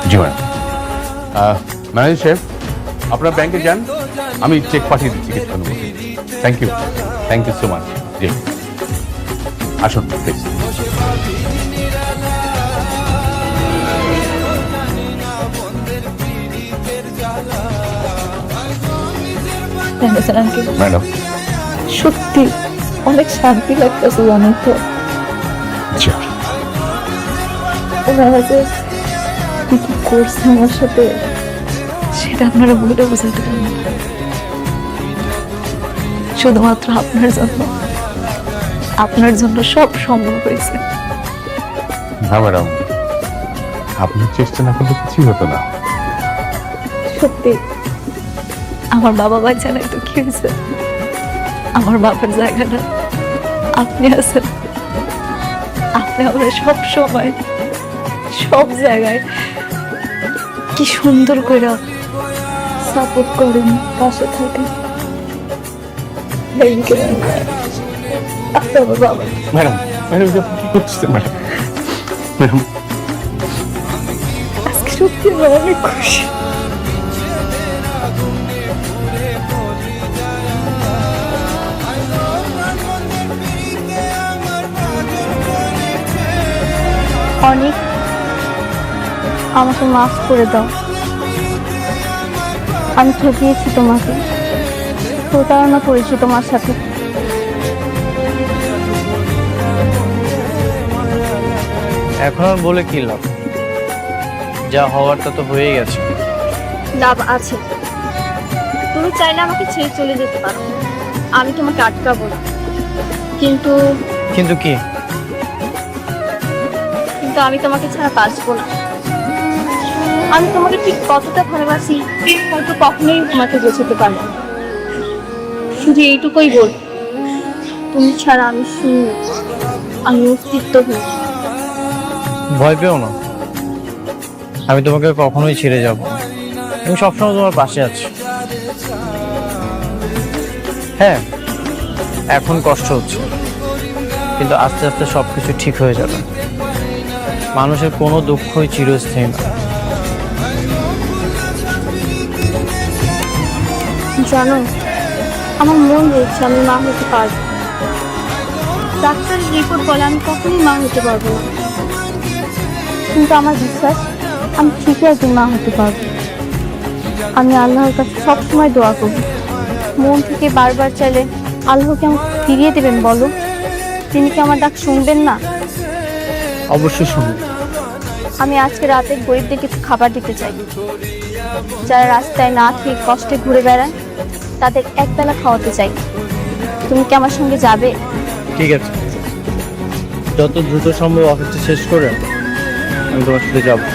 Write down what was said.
জি madam. Manager সাহেব, আপনার ব্যাংকে যান, আমি চেক পাঠিয়ে দিচ্ছি কিছুক্ষণ মধ্যে। Thank you so much. জি আসুন প্লিজ। ম্যাডাম, সত্যি অনেক শান্তি লাগতেছে জানেন তো। ওনারা যে কি কি করছে আমার সাথে সেটা আপনারা বলে বোঝাতে পারেন না। শুধুমাত্র আপনার জন্য সব সম্ভব হয়েছে। না ম্যাডাম, আপনার চেষ্টা না করলে কিছুই হতো না। সত্যি আমার বাবা বাচ্চা নাই তো কি হয়েছে, আমার বাবার জায়গাটা আপনি আছেন। আপনি আমরা সব সময় সব জায়গায় কি সুন্দর করে সাপোর্ট করেন, পাশে থাকেন। আপনি আমার বাবা। ম্যাডাম কি করতেছেন ম্যাডাম? ম্যাডাম আজকে সত্যি আমি অনেক খুশি। অনেক আমাকে মাফ করে দাও, আমি ঠকিয়েছি তোমাকে, প্রতারণা করেছি তোমার সাথে। এখন আর বলে কি লাভ, যা হওয়ার তা তো হয়ে গেছে। লাভ আছে, তুমি চাইলে আমাকে ছেড়ে চলে যেতে পারো, আমি তোমাকে আটকাবো না। কিন্তু কিন্তু কি? কিন্তু আমি তোমাকে ছাড়া বাঁচবো না। আমি তোমাকে ঠিক কতটা ভালোবাসি হয়তো কখনোই তোমাকে বোঝাতে পারবো না। শুধু এইটুকুই বল, তুমি ছাড়া আমি শূন্য, আমি অস্তিত্বহীন। ভয় পেও না, আমি তোমাকে কখনোই ছেড়ে যাব না। আমি সবসময় তোমার পাশে আছি। হ্যাঁ, এখন কষ্ট হচ্ছে, কিন্তু আস্তে আস্তে সবকিছু ঠিক হয়ে যাবে। মানুষের কোনো দুঃখই চিরস্থায়ী না। জানো, আমার মন বলছে আমি মা হতে পারবো। ডাক্তারের রিপোর্ট বলে আমি কখনোই মা হতে পারবো না, কিন্তু আমার বিশ্বাস আমি ঠিকই একদিন মা হতে পারবো। আমি আল্লাহর কাছে সবসময় দোয়া করি, মন থেকে বারবার চাইলে আল্লাহকে আমাকে ফিরিয়ে দেবেন বলো? তিনি কি আমার ডাক শুনবেন না? অবশ্যই শুনুন। আমি আজকে রাতে গরিবদের কিছু খাবার দিতে চাই, যারা রাস্তায় না খেয়ে কষ্টে ঘুরে বেড়ায়, তাদের একবেলা খাওয়াতে চাই। তুমি কি আমার সঙ্গে যাবে? ঠিক আছে, যত দ্রুত সম্ভব অফিসটা শেষ করে আমি তোমার সাথে যাবো।